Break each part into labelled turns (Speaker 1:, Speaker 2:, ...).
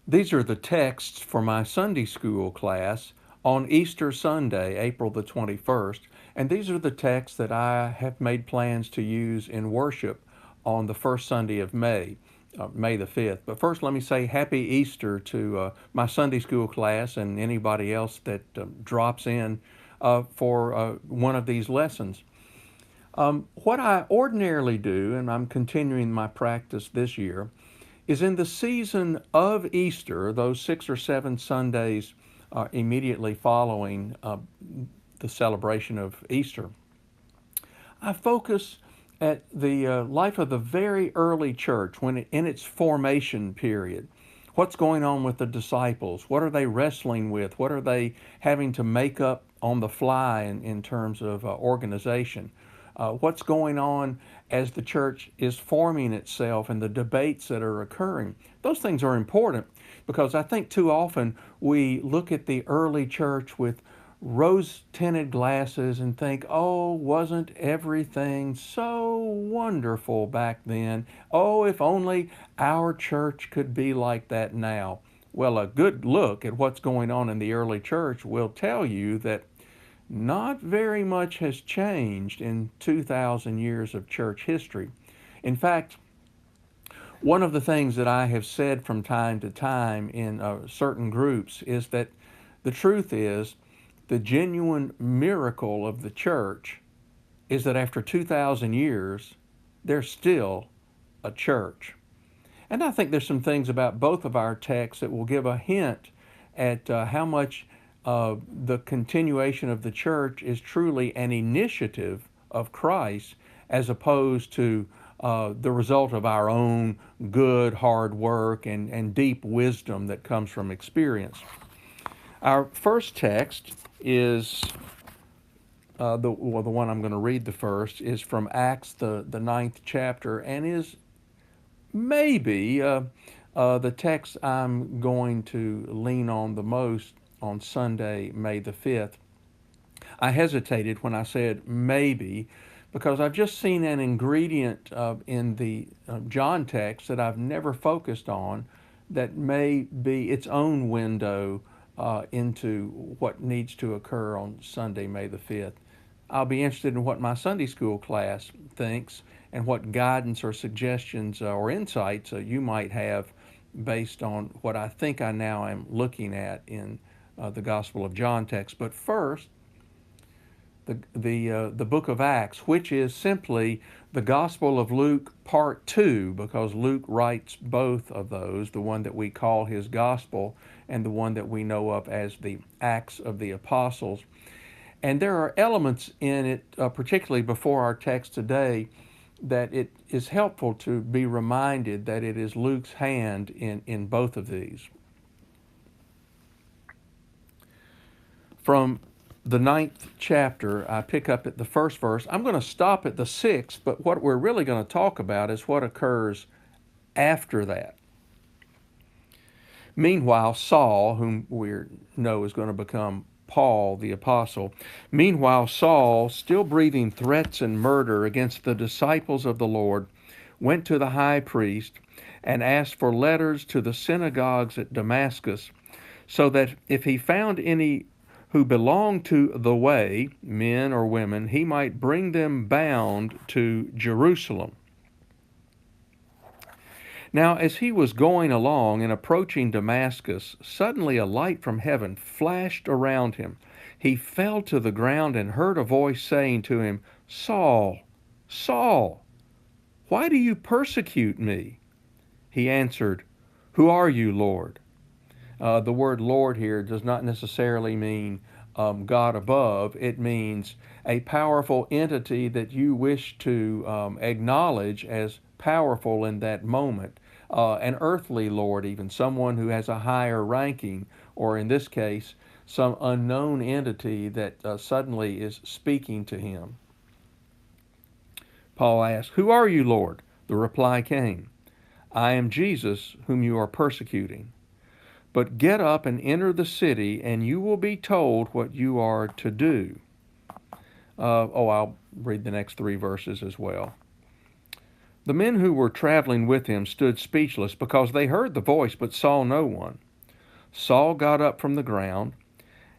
Speaker 1: These are the texts for my Sunday school class on Easter Sunday, April the 21st, and these are the texts that I have made plans to use in worship on the first Sunday of May, May the 5th. But first, let me say Happy Easter to my Sunday school class and anybody else that drops in for one of these lessons. What I ordinarily do, and I'm continuing my practice this year, is in the season of Easter, those 6 or 7 Sundays immediately following the celebration of Easter, I focus at the life of the very early church when in its formation period. What's going on with the disciples? What are they wrestling with? What are they having to make up on the fly in terms of organization? What's going on as the church is forming itself and the debates that are occurring? Those things are important because I think too often we look at the early church with rose tinted glasses and think, oh, wasn't everything so wonderful back then? Oh, if only our church could be like that now. Well, a good look at what's going on in the early church will tell you that not very much has changed in 2,000 years of church history. In fact, one of the things that I have said from time to time in certain groups is that the truth is the genuine miracle of the church is that after 2,000 years, there's still a church. And I think there's some things about both of our texts that will give a hint at how much the continuation of the church is truly an initiative of Christ as opposed to the result of our own good, hard work and deep wisdom that comes from experience. Our first text is the one I'm going to read the first is from Acts, the ninth chapter, and is maybe the text I'm going to lean on the most on Sunday, May the 5th. I hesitated when I said maybe because I've just seen an ingredient in the John text that I've never focused on that may be its own window into what needs to occur on Sunday, May the 5th. I'll be interested in what my Sunday school class thinks and what guidance or suggestions or insights you might have based on what I think I now am looking at in the Gospel of John text. But first, the book of Acts, which is simply the Gospel of Luke part 2, because Luke writes both of those, the one that we call his Gospel and the one that we know of as the Acts of the Apostles. And there are elements in it, particularly before our text today, that it is helpful to be reminded that it is Luke's hand in both of these. From the ninth chapter, I pick up at the first verse. I'm going to stop at the sixth, but what we're really going to talk about is what occurs after that. Meanwhile, Saul, whom we know is going to become Paul the apostle, meanwhile, Saul, still breathing threats and murder against the disciples of the Lord, went to the high priest and asked for letters to the synagogues at Damascus, so that if he found any who belonged to the way, men or women, he might bring them bound to Jerusalem. Now, as he was going along and approaching Damascus, suddenly a light from heaven flashed around him. He fell to the ground and heard a voice saying to him, Saul, Saul, why do you persecute me? He answered, Who are you, Lord? The word Lord here does not necessarily mean God above. It means a powerful entity that you wish to acknowledge as powerful in that moment. An earthly Lord, even someone who has a higher ranking, or in this case, some unknown entity that suddenly is speaking to him. Paul asked, Who are you, Lord? The reply came, I am Jesus, whom you are persecuting. But get up and enter the city, and you will be told what you are to do. I'll read the next 3 verses as well. The men who were traveling with him stood speechless because they heard the voice but saw no one. Saul got up from the ground,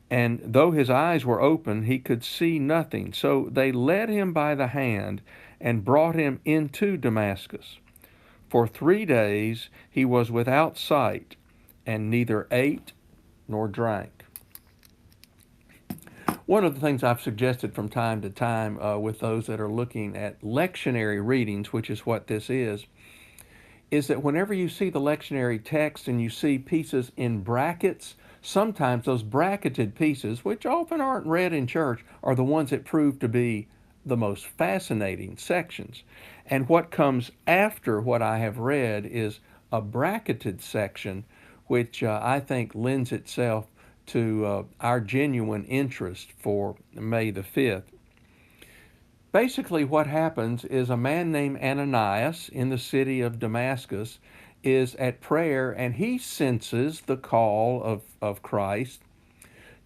Speaker 1: and though his eyes were open, he could see nothing. So they led him by the hand and brought him into Damascus. For 3 days he was without sight, and neither ate nor drank. One of the things I've suggested from time to time with those that are looking at lectionary readings, which is what this is that whenever you see the lectionary text and you see pieces in brackets, sometimes those bracketed pieces, which often aren't read in church, are the ones that prove to be the most fascinating sections. And what comes after what I have read is a bracketed section, which I think lends itself to our genuine interest for May the 5th. Basically, what happens is a man named Ananias in the city of Damascus is at prayer, and he senses the call of Christ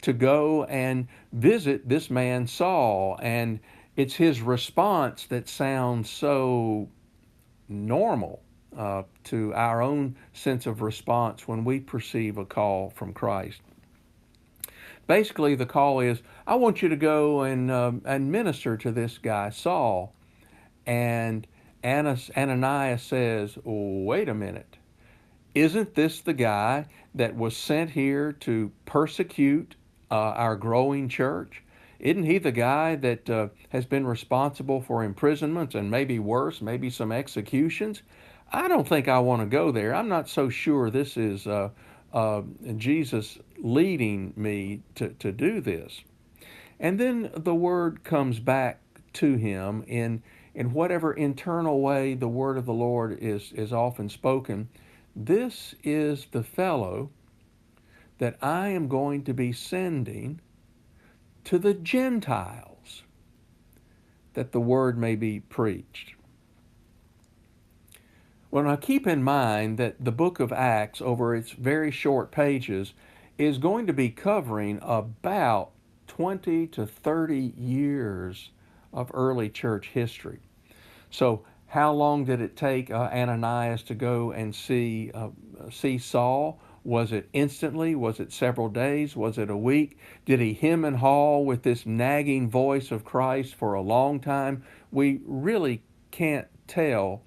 Speaker 1: to go and visit this man Saul. And it's his response that sounds so normal to our own sense of response when we perceive a call from Christ. Basically, the call is, I want you to go and minister to this guy, Saul. And Ananias says, wait a minute. Isn't this the guy that was sent here to persecute our growing church? Isn't he the guy that has been responsible for imprisonments and maybe worse, maybe some executions? I don't think I want to go there. I'm not so sure this is Jesus leading me to do this. And then the word comes back to him in whatever internal way the word of the Lord is often spoken. This is the fellow that I am going to be sending to the Gentiles, that the word may be preached. Well, now keep in mind that the book of Acts, over its very short pages, is going to be covering about 20 to 30 years of early church history. So how long did it take Ananias to go and see Saul? Was it instantly? Was it several days? Was it a week? Did he hem and haw with this nagging voice of Christ for a long time? We really can't tell.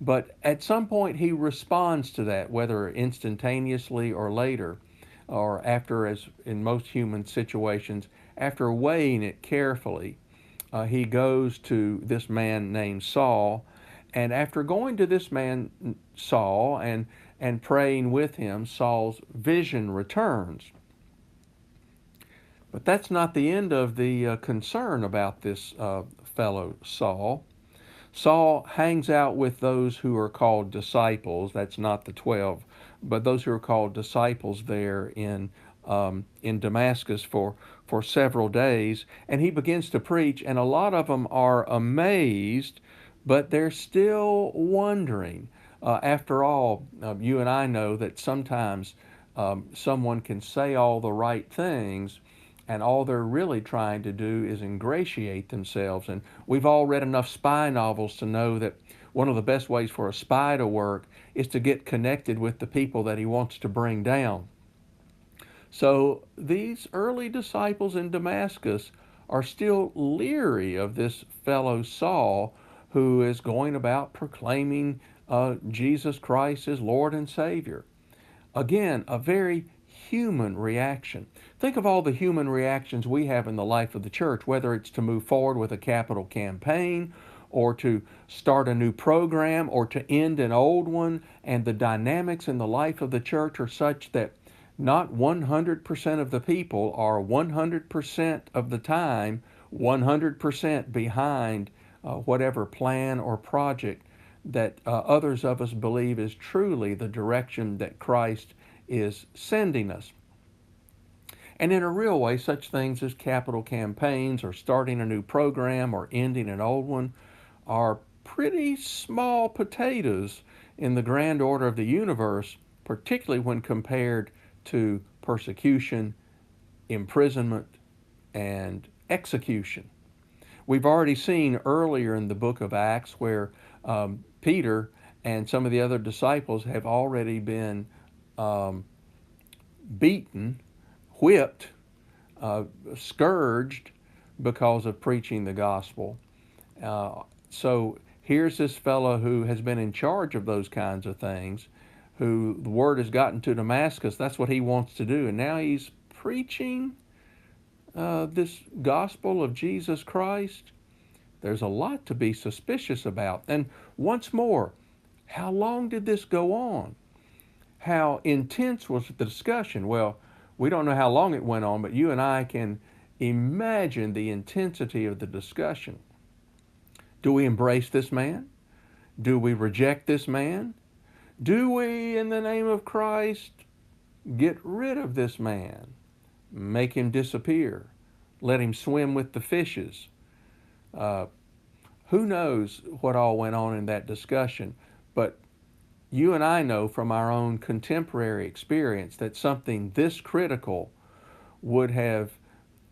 Speaker 1: But at some point he responds to that, whether instantaneously or later, or after, as in most human situations, after weighing it carefully. He goes to this man named Saul, and after going to this man Saul and praying with him, Saul's vision returns. But that's not the end of the concern about this fellow Saul. Saul hangs out with those who are called disciples. That's not the 12, but those who are called disciples there in Damascus for several days, and he begins to preach, and a lot of them are amazed, but they're still wondering. After all, you and I know that sometimes someone can say all the right things, and all they're really trying to do is ingratiate themselves. And we've all read enough spy novels to know that one of the best ways for a spy to work is to get connected with the people that he wants to bring down. So these early disciples in Damascus are still leery of this fellow Saul who is going about proclaiming Jesus Christ as Lord and Savior. Again, a very human reaction. Think of all the human reactions we have in the life of the church, whether it's to move forward with a capital campaign or to start a new program or to end an old one, and the dynamics in the life of the church are such that not 100% of the people are 100% of the time 100% behind whatever plan or project that others of us believe is truly the direction that Christ is sending us. And in a real way, such things as capital campaigns or starting a new program or ending an old one are pretty small potatoes in the grand order of the universe, particularly when compared to persecution, imprisonment, and execution. We've already seen earlier in the book of Acts where Peter and some of the other disciples have already been um, beaten, whipped, scourged because of preaching the gospel. So here's this fellow who has been in charge of those kinds of things, who the word has gotten to Damascus. That's what he wants to do. And now he's preaching this gospel of Jesus Christ. There's a lot to be suspicious about. And once more, how long did this go on? How intense was the discussion? Well, we don't know how long it went on, but you and I can imagine the intensity of the discussion. Do we embrace this man? Do we reject this man? Do we, in the name of Christ, get rid of this man? Make him disappear? Let him swim with the fishes? Uh, who knows what all went on in that discussion? But you and I know from our own contemporary experience that something this critical would have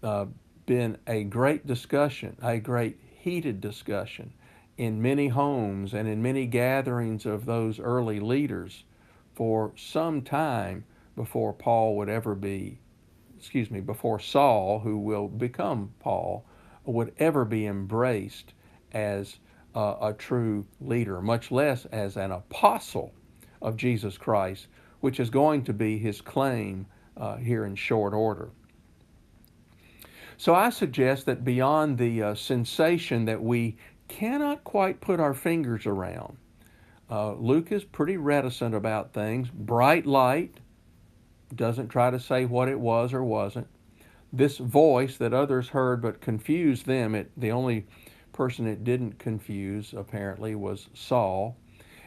Speaker 1: uh, been a great discussion, a great heated discussion in many homes and in many gatherings of those early leaders for some time before Paul would ever be, before Saul, who will become Paul, would ever be embraced as a true leader, much less as an apostle of Jesus Christ, which is going to be his claim here in short order. So I suggest that beyond the sensation that we cannot quite put our fingers around, Luke is pretty reticent about things. Bright light, doesn't try to say what it was or wasn't. This voice that others heard but confused them, the only person it didn't confuse apparently was Saul.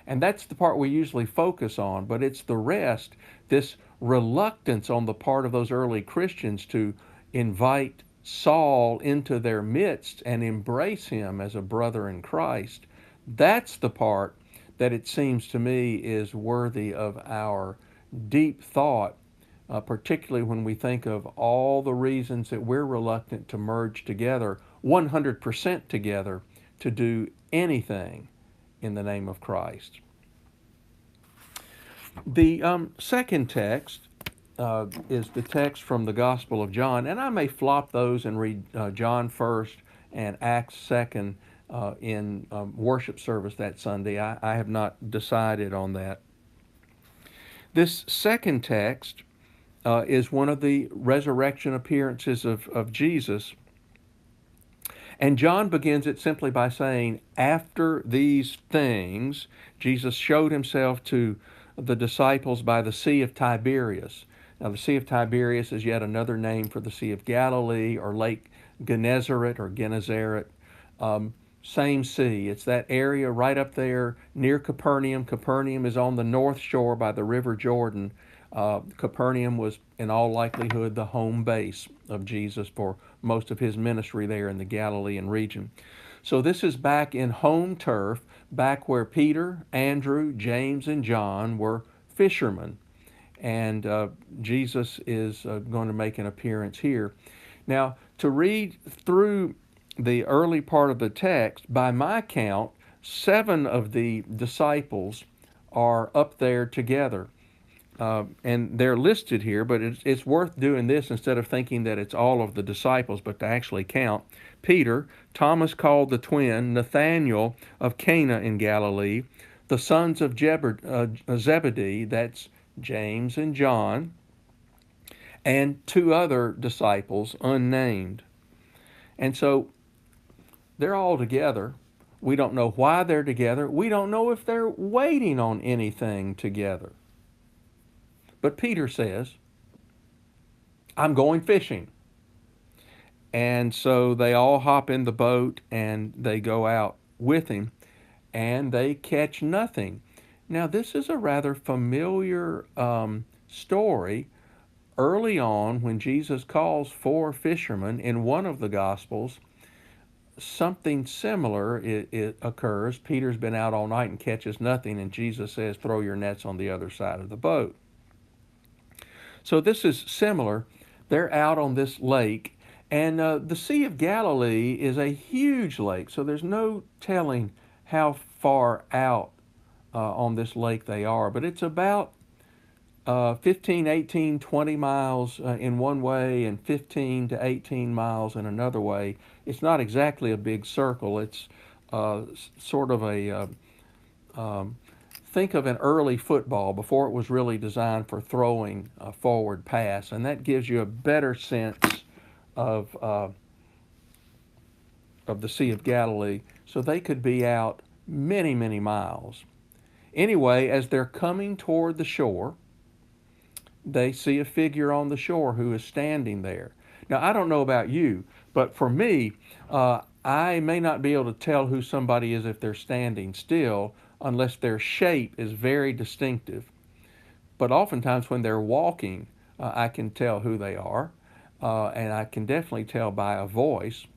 Speaker 1: And that's the part we usually focus on, but it's the rest, this reluctance on the part of those early Christians to invite Saul into their midst and embrace him as a brother in Christ. That's the part that it seems to me is worthy of our deep thought, particularly when we think of all the reasons that we're reluctant to merge together, 100% together, to do anything in the name of Christ. The second text is the text from the Gospel of John, and I may flop those and read John first and Acts second in worship service that Sunday. I have not decided on that. This second text is one of the resurrection appearances of Jesus. And John begins it simply by saying, after these things, Jesus showed himself to the disciples by the Sea of Tiberias. Now, the Sea of Tiberias is yet another name for the Sea of Galilee or Lake Gennesaret or Gennesaret. Same sea. It's that area right up there near Capernaum. Capernaum is on the north shore by the River Jordan. Capernaum was, in all likelihood, the home base of Jesus for most of his ministry there in the Galilean region. So this is back in home turf, back where Peter, Andrew, James, and John were fishermen. And Jesus is going to make an appearance here. Now, to read through the early part of the text, by my count, 7 of the disciples are up there together. And they're listed here, but it's worth doing this instead of thinking that it's all of the disciples, but to actually count. Peter, Thomas called the twin, Nathanael of Cana in Galilee, the sons of Zebedee, that's James and John, and 2 other disciples unnamed. And so they're all together. We don't know why they're together. We don't know if they're waiting on anything together. But Peter says, I'm going fishing. And so they all hop in the boat and they go out with him and they catch nothing. Now, this is a rather familiar story. Early on, when Jesus calls 4 fishermen in one of the Gospels, something similar it occurs. Peter's been out all night and catches nothing, and Jesus says, throw your nets on the other side of the boat. So this is similar. They're out on this lake, and the Sea of Galilee is a huge lake, so there's no telling how far out on this lake they are, but it's about 15, 18, 20 miles in one way and 15 to 18 miles in another way. It's not exactly a big circle. It's sort of a, um, think of an early football before it was really designed for throwing a forward pass, and that gives you a better sense of, uh, of the Sea of Galilee. So they could be out many, many miles. Anyway, as they're coming toward the shore, they see a figure on the shore who is standing there. Now, I don't know about you, but for me, I may not be able to tell who somebody is if they're standing still unless their shape is very distinctive. But oftentimes when they're walking, I can tell who they are, and I can definitely tell by a voice.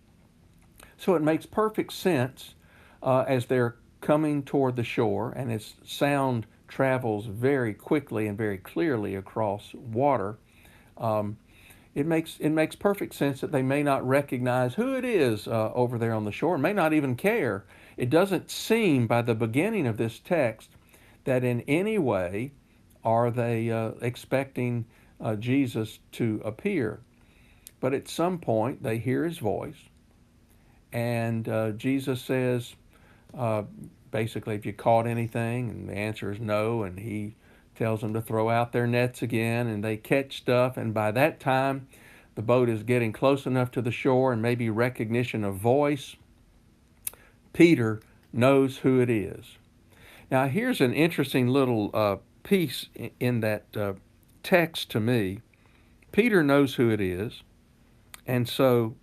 Speaker 1: So it makes perfect sense as they're coming toward the shore, and its sound travels very quickly and very clearly across water. Um, it makes perfect sense that they may not recognize who it is over there on the shore, may not even care. It doesn't seem by the beginning of this text that in any way are they expecting Jesus to appear. But at some point they hear his voice, and Jesus says, uh, basically, if you caught anything, and the answer is no, and he tells them to throw out their nets again, and they catch stuff, and by that time, the boat is getting close enough to the shore and maybe recognition of voice. Peter knows who it is. Now, here's an interesting little piece in that text to me. Peter knows who it is, and so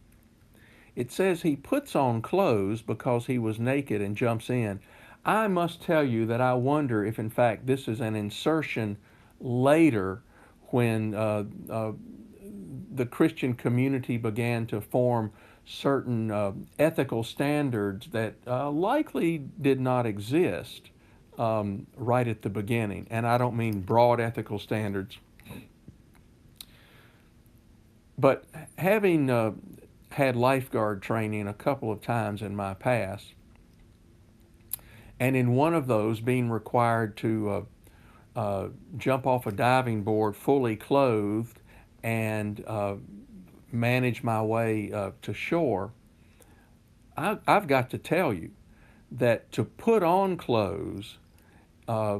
Speaker 1: it says he puts on clothes because he was naked and jumps in. I must tell you that I wonder if, in fact, this is an insertion later when the Christian community began to form certain ethical standards that likely did not exist right at the beginning. And I don't mean broad ethical standards, but having had lifeguard training a couple of times in my past, and in one of those being required to jump off a diving board fully clothed and manage my way to shore, I've got to tell you that to put on clothes uh,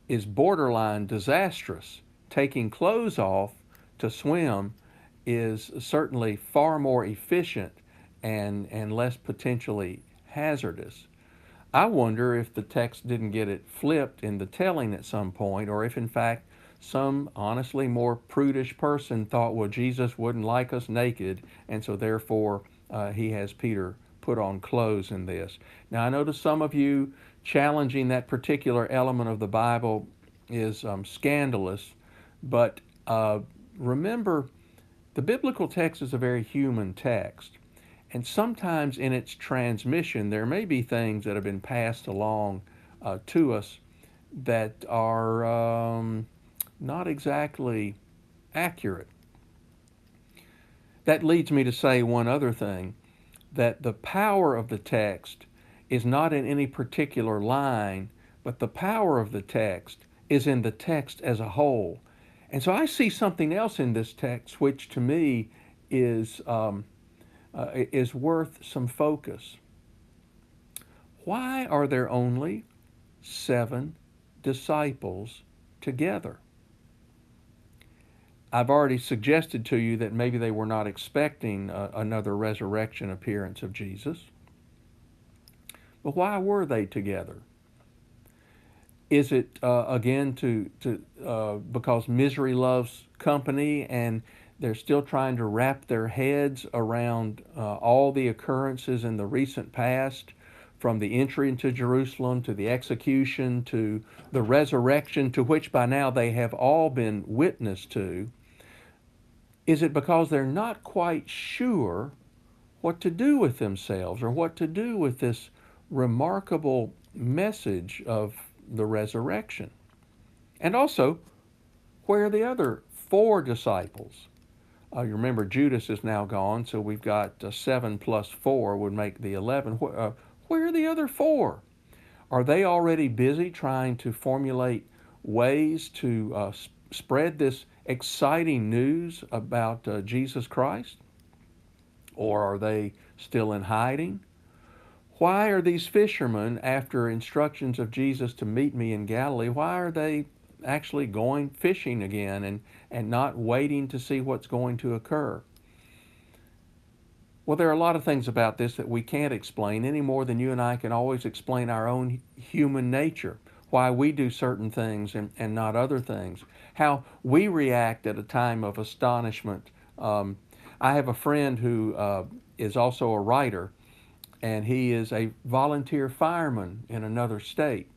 Speaker 1: is borderline disastrous. Taking clothes off to swim is certainly far more efficient and less potentially hazardous. I wonder if the text didn't get it flipped in the telling at some point, or if in fact some honestly more prudish person thought, well, Jesus wouldn't like us naked, and so therefore he has Peter put on clothes in this. Now, I know to some of you, challenging that particular element of the Bible is scandalous, but remember, the biblical text is a very human text. And sometimes in its transmission, there may be things that have been passed along to us that are not exactly accurate. That leads me to say one other thing, that the power of the text is not in any particular line, but the power of the text is in the text as a whole. And so I see something else in this text which to me is worth some focus. Why are there only 7 disciples together? I've already suggested to you that maybe they were not expecting another resurrection appearance of Jesus. But why were they together? Is it again because misery loves company, and they're still trying to wrap their heads around all the occurrences in the recent past, from the entry into Jerusalem to the execution to the resurrection, to which by now they have all been witness to? Is it because they're not quite sure what to do with themselves or what to do with this remarkable message of the resurrection? And also, where are the other 4 disciples? You remember Judas is now gone, so we've got 7 plus 4 would make the 11. Where are the other 4? Are they already busy trying to formulate ways to spread this exciting news about Jesus Christ? Or are they still in hiding? Why are these fishermen, after instructions of Jesus to meet me in Galilee, why are they actually going fishing again and not waiting to see what's going to occur? Well, there are a lot of things about this that we can't explain any more than you and I can always explain our own human nature, why we do certain things and not other things, how we react at a time of astonishment. I have a friend who is also a writer, and he is a volunteer fireman in another state.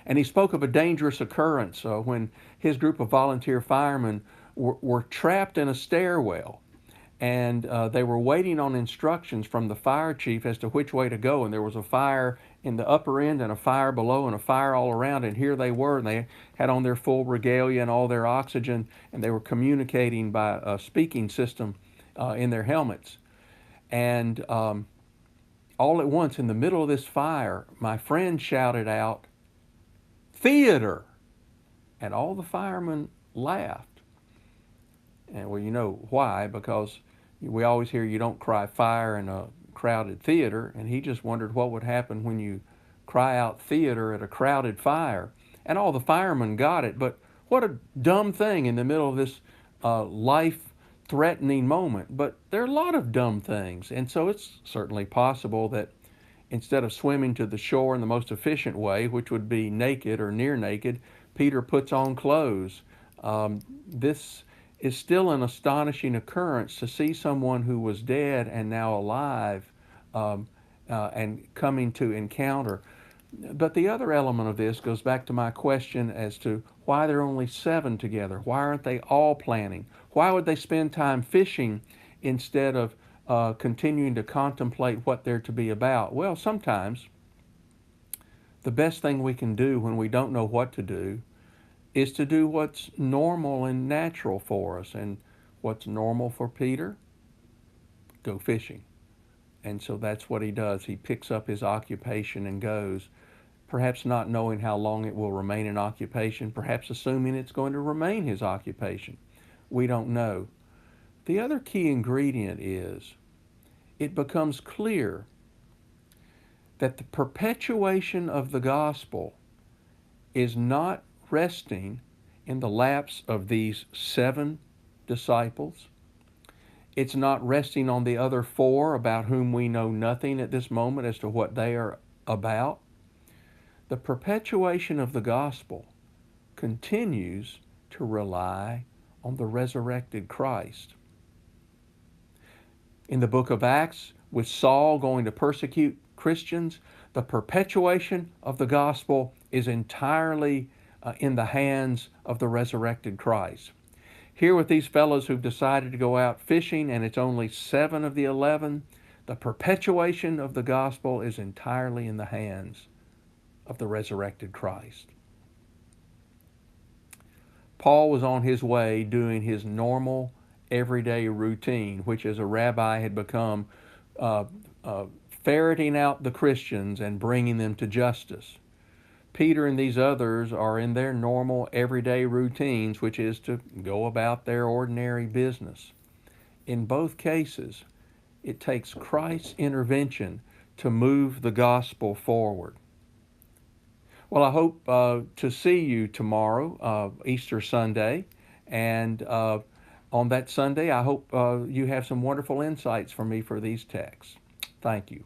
Speaker 1: And he spoke of a dangerous occurrence when his group of volunteer firemen were trapped in a stairwell, and they were waiting on instructions from the fire chief as to which way to go. And there was a fire in the upper end and a fire below and a fire all around. And here they were, and they had on their full regalia and all their oxygen, and they were communicating by a speaking system in their helmets. And all at once, in the middle of this fire, my friend shouted out, "Theater!" And all the firemen laughed. And well, you know why, because we always hear you don't cry fire in a crowded theater, and he just wondered what would happen when you cry out theater at a crowded fire. And all the firemen got it, but what a dumb thing in the middle of this life-threatening moment. But there are a lot of dumb things, and so it's certainly possible that instead of swimming to the shore in the most efficient way, which would be naked or near naked, Peter puts on clothes. This is still an astonishing occurrence to see someone who was dead and now alive and coming to encounter. But the other element of this goes back to my question as to why there are only 7 together. Why aren't they all planning? Why would they spend time fishing instead of continuing to contemplate what they're to be about? Well, sometimes the best thing we can do when we don't know what to do is to do what's normal and natural for us. And what's normal for Peter? Go fishing. And so that's what he does. He picks up his occupation and goes, perhaps not knowing how long it will remain an occupation, perhaps assuming it's going to remain his occupation. We don't know. The other key ingredient is it becomes clear that the perpetuation of the gospel is not resting in the laps of these 7 disciples. It's not resting on the other 4 about whom we know nothing at this moment as to what they are about. The perpetuation of the gospel continues to rely on the resurrected Christ. In the book of Acts, with Saul going to persecute Christians, the perpetuation of the gospel is entirely in the hands of the resurrected Christ. Here with these fellows who've decided to go out fishing, and it's only 7 of the 11, the perpetuation of the gospel is entirely in the hands of the resurrected Christ. Paul was on his way doing his normal, everyday routine, which as a rabbi had become ferreting out the Christians and bringing them to justice. Peter and these others are in their normal, everyday routines, which is to go about their ordinary business. In both cases, it takes Christ's intervention to move the gospel forward. Well, I hope to see you tomorrow, Easter Sunday, and on that Sunday, I hope you have some wonderful insights for me for these texts. Thank you.